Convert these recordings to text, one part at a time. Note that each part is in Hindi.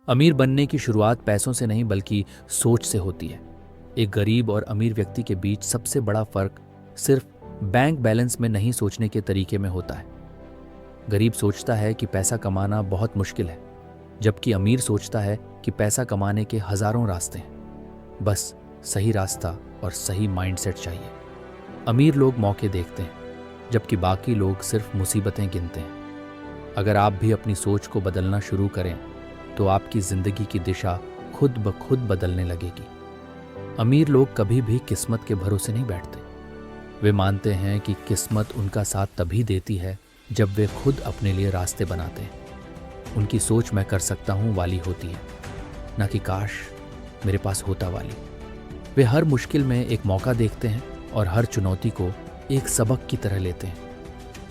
अमीर बनने की शुरुआत पैसों से नहीं बल्कि सोच से होती है। एक गरीब और अमीर व्यक्ति के बीच सबसे बड़ा फर्क सिर्फ बैंक बैलेंस में नहीं, सोचने के तरीके में होता है। गरीब सोचता है कि पैसा कमाना बहुत मुश्किल है, जबकि अमीर सोचता है कि पैसा कमाने के हजारों रास्ते हैं, बस सही रास्ता और सही माइंडसेट चाहिए। अमीर लोग मौके देखते हैं, जबकि बाकी लोग सिर्फ मुसीबतें गिनते हैं। अगर आप भी अपनी सोच को बदलना शुरू करें तो आपकी जिंदगी की दिशा खुद ब खुद बदलने लगेगी। अमीर लोग कभी भी किस्मत के भरोसे नहीं बैठते। वे मानते हैं कि किस्मत उनका साथ तभी देती है जब वे खुद अपने लिए रास्ते बनाते हैं। उनकी सोच मैं कर सकता हूँ वाली होती है, ना कि काश मेरे पास होता वाली। वे हर मुश्किल में एक मौका देखते हैं और हर चुनौती को एक सबक की तरह लेते हैं।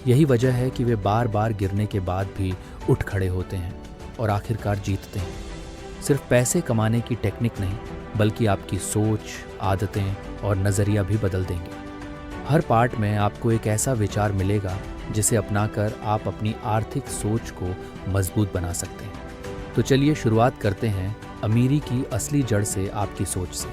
यही वजह है कि वे बार बार गिरने के बाद भी उठ खड़े होते हैं और आखिरकार जीतते हैं। सिर्फ पैसे कमाने की टेक्निक नहीं, बल्कि आपकी सोच, आदतें और नज़रिया भी बदल देंगे। हर पार्ट में आपको एक ऐसा विचार मिलेगा जिसे अपनाकर आप अपनी आर्थिक सोच को मजबूत बना सकते हैं। तो चलिए शुरुआत करते हैं अमीरी की असली जड़ से, आपकी सोच से।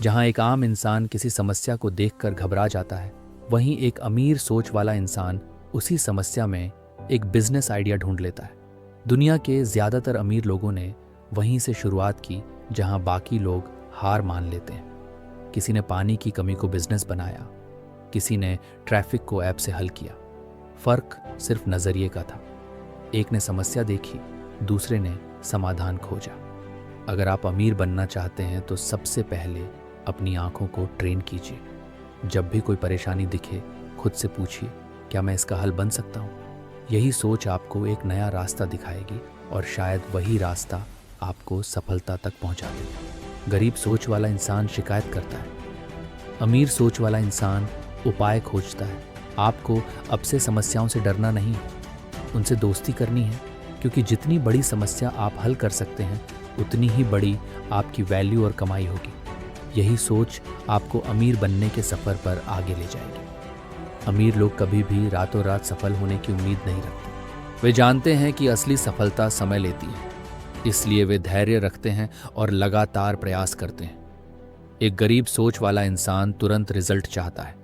जहां एक आम इंसान किसी समस्या को देखकर घबरा जाता है, वहीं एक अमीर सोच वाला इंसान उसी समस्या में एक बिजनेस आइडिया ढूंढ लेता है। दुनिया के ज़्यादातर अमीर लोगों ने वहीं से शुरुआत की जहां बाकी लोग हार मान लेते हैं। किसी ने पानी की कमी को बिजनेस बनाया, किसी ने ट्रैफिक को ऐप से हल किया। फर्क सिर्फ नज़रिए का था। एक ने समस्या देखी, दूसरे ने समाधान खोजा। अगर आप अमीर बनना चाहते हैं तो सबसे पहले अपनी आंखों को ट्रेन कीजिए। जब भी कोई परेशानी दिखे, खुद से पूछिए, क्या मैं इसका हल बन सकता हूँ? यही सोच आपको एक नया रास्ता दिखाएगी और शायद वही रास्ता आपको सफलता तक पहुँचा देगा। गरीब सोच वाला इंसान शिकायत करता है, अमीर सोच वाला इंसान उपाय खोजता है। आपको अब से समस्याओं से डरना नहीं है, उनसे दोस्ती करनी है, क्योंकि जितनी बड़ी समस्या आप हल कर सकते हैं उतनी ही बड़ी आपकी वैल्यू और कमाई होगी। यही सोच आपको अमीर बनने के सफ़र पर आगे ले जाएगी। अमीर लोग कभी भी रातों रात सफल होने की उम्मीद नहीं रखते। वे जानते हैं कि असली सफलता समय लेती है, इसलिए वे धैर्य रखते हैं और लगातार प्रयास करते हैं। एक गरीब सोच वाला इंसान तुरंत रिजल्ट चाहता है।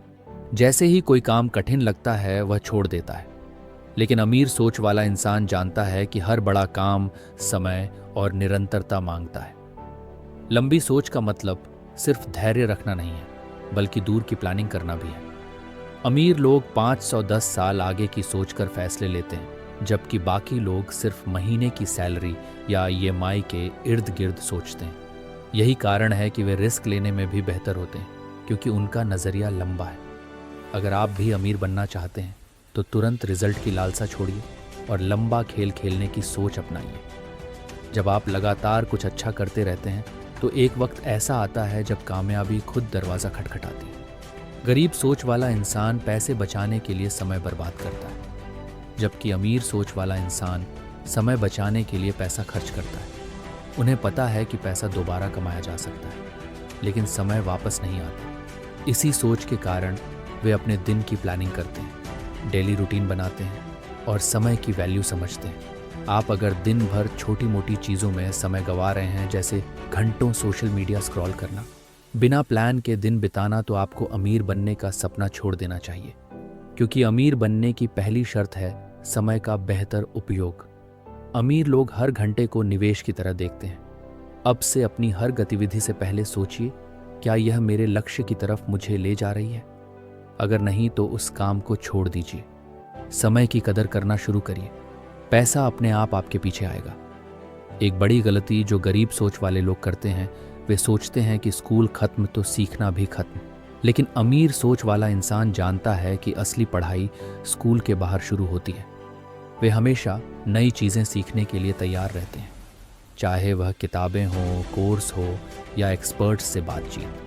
जैसे ही कोई काम कठिन लगता है वह छोड़ देता है। लेकिन अमीर सोच वाला इंसान जानता है कि हर बड़ा काम समय और निरंतरता मांगता है। लंबी सोच का मतलब सिर्फ धैर्य रखना नहीं है, बल्कि दूर की प्लानिंग करना भी है। अमीर लोग 510 साल आगे की सोचकर फैसले लेते हैं, जबकि बाकी लोग सिर्फ महीने की सैलरी या ईएमआई के इर्द गिर्द सोचते हैं। यही कारण है कि वे रिस्क लेने में भी बेहतर होते हैं, क्योंकि उनका नज़रिया लंबा है। अगर आप भी अमीर बनना चाहते हैं तो तुरंत रिजल्ट की लालसा छोड़िए और लंबा खेल खेलने की सोच अपनाइए। जब आप लगातार कुछ अच्छा करते रहते हैं तो एक वक्त ऐसा आता है जब कामयाबी खुद दरवाज़ा खटखटाती है। गरीब सोच वाला इंसान पैसे बचाने के लिए समय बर्बाद करता है, जबकि अमीर सोच वाला इंसान समय बचाने के लिए पैसा खर्च करता है। उन्हें पता है कि पैसा दोबारा कमाया जा सकता है, लेकिन समय वापस नहीं आता। इसी सोच के कारण वे अपने दिन की प्लानिंग करते हैं, डेली रूटीन बनाते हैं और समय की वैल्यू समझते हैं। आप अगर दिन भर छोटी मोटी चीज़ों में समय गंवा रहे हैं, जैसे घंटों सोशल मीडिया स्क्रॉल करना, बिना प्लान के दिन बिताना, तो आपको अमीर बनने का सपना छोड़ देना चाहिए। क्योंकि अमीर बनने की पहली शर्त है समय का बेहतर उपयोग। अमीर लोग हर घंटे को निवेश की तरह देखते हैं। अब से अपनी हर गतिविधि से पहले सोचिए, क्या यह मेरे लक्ष्य की तरफ मुझे ले जा रही है? अगर नहीं तो उस काम को छोड़ दीजिए। समय की कदर करना शुरू करिए, पैसा अपने आप आपके पीछे आएगा। एक बड़ी गलती जो गरीब सोच वाले लोग करते हैं, वे सोचते हैं कि स्कूल खत्म तो सीखना भी खत्म। लेकिन अमीर सोच वाला इंसान जानता है कि असली पढ़ाई स्कूल के बाहर शुरू होती है। वे हमेशा नई चीज़ें सीखने के लिए तैयार रहते हैं, चाहे वह किताबें हों, कोर्स हो या एक्सपर्ट्स से बातचीत।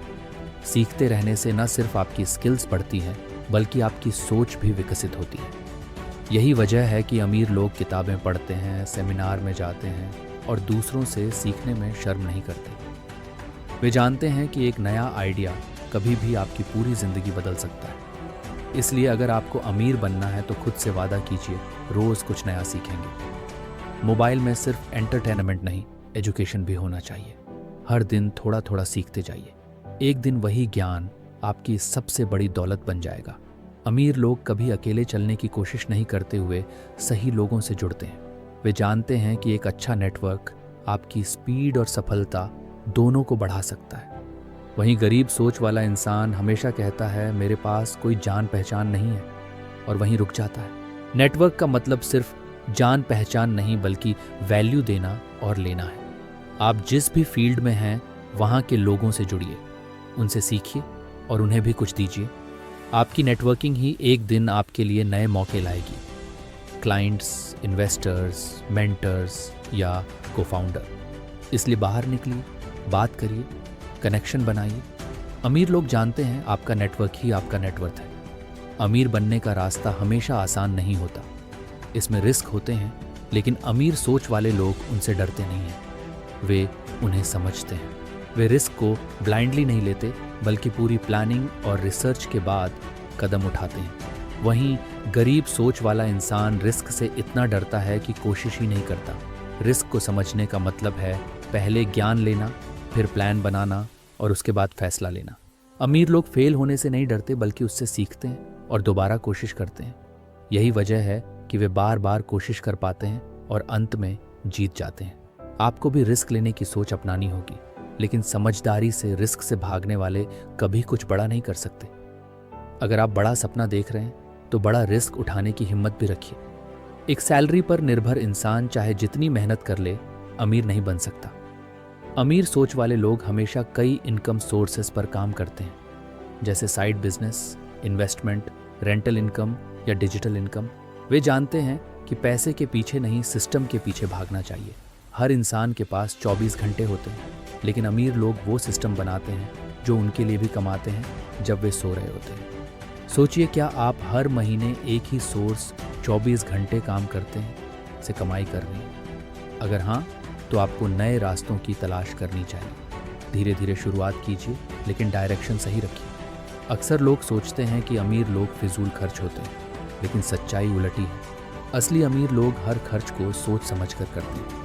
सीखते रहने से न सिर्फ आपकी स्किल्स बढ़ती हैं, बल्कि आपकी सोच भी विकसित होती है। यही वजह है कि अमीर लोग किताबें पढ़ते हैं, सेमिनार में जाते हैं और दूसरों से सीखने में शर्म नहीं करते। वे जानते हैं कि एक नया आइडिया कभी भी आपकी पूरी ज़िंदगी बदल सकता है। इसलिए अगर आपको अमीर बनना है तो खुद से वादा कीजिए, रोज़ कुछ नया सीखेंगे। मोबाइल में सिर्फ एंटरटेनमेंट नहीं, एजुकेशन भी होना चाहिए। हर दिन थोड़ा थोड़ा सीखते जाइए। एक दिन वही ज्ञान आपकी सबसे बड़ी दौलत बन जाएगा। अमीर लोग कभी अकेले चलने की कोशिश नहीं करते हुए सही लोगों से जुड़ते हैं। वे जानते हैं कि एक अच्छा नेटवर्क आपकी स्पीड और सफलता दोनों को बढ़ा सकता है। वहीं गरीब सोच वाला इंसान हमेशा कहता है मेरे पास कोई जान पहचान नहीं है, और वहीं रुक जाता है। नेटवर्क का मतलब सिर्फ जान पहचान नहीं बल्कि वैल्यू देना और लेना है। आप जिस भी फील्ड में हैं वहाँ के लोगों से जुड़िए, उनसे सीखिए और उन्हें भी कुछ दीजिए। आपकी नेटवर्किंग ही एक दिन आपके लिए नए मौके लाएगी। क्लाइंट्स, इन्वेस्टर्स, मेंटर्स या को-फाउंडर। इसलिए बाहर निकलिए, बात करिए, कनेक्शन बनाइए। अमीर लोग जानते हैं आपका नेटवर्क ही आपका नेटवर्थ है। अमीर बनने का रास्ता हमेशा आसान नहीं होता, इसमें रिस्क होते हैं, लेकिन अमीर सोच वाले लोग उनसे डरते नहीं हैं। वे उन्हें समझते हैं। वे रिस्क को ब्लाइंडली नहीं लेते बल्कि पूरी प्लानिंग और रिसर्च के बाद कदम उठाते हैं। वहीं गरीब सोच वाला इंसान रिस्क से इतना डरता है कि कोशिश ही नहीं करता। रिस्क को समझने का मतलब है पहले ज्ञान लेना, फिर प्लान बनाना और उसके बाद फैसला लेना। अमीर लोग फेल होने से नहीं डरते बल्कि उससे सीखते हैं और दोबारा कोशिश करते हैं। यही वजह है कि वे बार बार कोशिश कर पाते हैं और अंत में जीत जाते हैं। आपको भी रिस्क लेने की सोच अपनानी होगी, लेकिन समझदारी से। रिस्क से भागने वाले कभी कुछ बड़ा नहीं कर सकते। अगर आप बड़ा सपना देख रहे हैं तो बड़ा रिस्क उठाने की हिम्मत भी रखिए। एक सैलरी पर निर्भर इंसान चाहे जितनी मेहनत कर ले, अमीर नहीं बन सकता। अमीर सोच वाले लोग हमेशा कई इनकम सोर्सेस पर काम करते हैं, जैसे side business, investment, rental income या डिजिटल इनकम। वे जानते हैं कि पैसे के पीछे नहीं, सिस्टम के पीछे भागना चाहिए। हर इंसान के पास 24 घंटे होते हैं, लेकिन अमीर लोग वो सिस्टम बनाते हैं जो उनके लिए भी कमाते हैं जब वे सो रहे होते हैं। सोचिए, क्या आप हर महीने एक ही सोर्स 24 घंटे काम करते हैं से कमाई कर रहे हैं? अगर हाँ, तो आपको नए रास्तों की तलाश करनी चाहिए। धीरे धीरे शुरुआत कीजिए, लेकिन डायरेक्शन सही रखिए। अक्सर लोग सोचते हैं कि अमीर लोग फिजूल खर्च होते हैं, लेकिन सच्चाई उलटी है। असली अमीर लोग हर खर्च को सोच समझ कर करते हैं।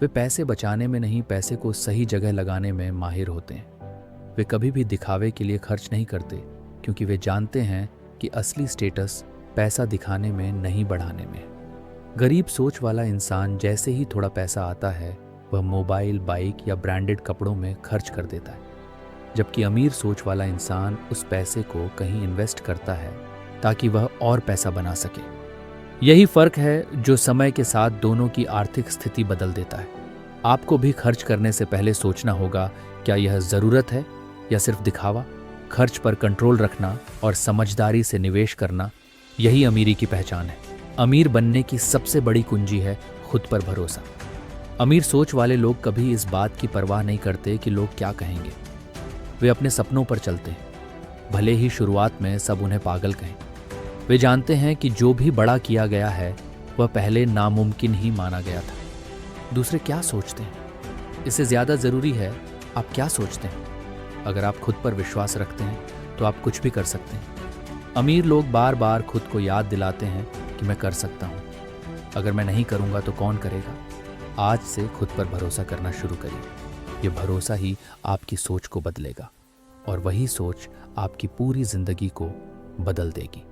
वे पैसे बचाने में नहीं, पैसे को सही जगह लगाने में माहिर होते हैं। वे कभी भी दिखावे के लिए खर्च नहीं करते, क्योंकि वे जानते हैं कि असली स्टेटस पैसा दिखाने में नहीं बढ़ाने में। गरीब सोच वाला इंसान जैसे ही थोड़ा पैसा आता है, वह मोबाइल, बाइक या ब्रांडेड कपड़ों में खर्च कर देता है, जबकि अमीर सोच वाला इंसान उस पैसे को कहीं इन्वेस्ट करता है ताकि वह और पैसा बना सके। यही फर्क है जो समय के साथ दोनों की आर्थिक स्थिति बदल देता है। आपको भी खर्च करने से पहले सोचना होगा, क्या यह जरूरत है या सिर्फ दिखावा? खर्च पर कंट्रोल रखना और समझदारी से निवेश करना, यही अमीरी की पहचान है। अमीर बनने की सबसे बड़ी कुंजी है खुद पर भरोसा। अमीर सोच वाले लोग कभी इस बात की परवाह नहीं करते कि लोग क्या कहेंगे। वे अपने सपनों पर चलते हैं, भले ही शुरुआत में सब उन्हें पागल कहें। वे जानते हैं कि जो भी बड़ा किया गया है वह पहले नामुमकिन ही माना गया था। दूसरे क्या सोचते हैं, इससे ज़्यादा ज़रूरी है आप क्या सोचते हैं। अगर आप खुद पर विश्वास रखते हैं तो आप कुछ भी कर सकते हैं। अमीर लोग बार बार खुद को याद दिलाते हैं कि मैं कर सकता हूँ। अगर मैं नहीं करूँगा तो कौन करेगा? आज से खुद पर भरोसा करना शुरू करिए। ये भरोसा ही आपकी सोच को बदलेगा, और वही सोच आपकी पूरी जिंदगी को बदल देगी।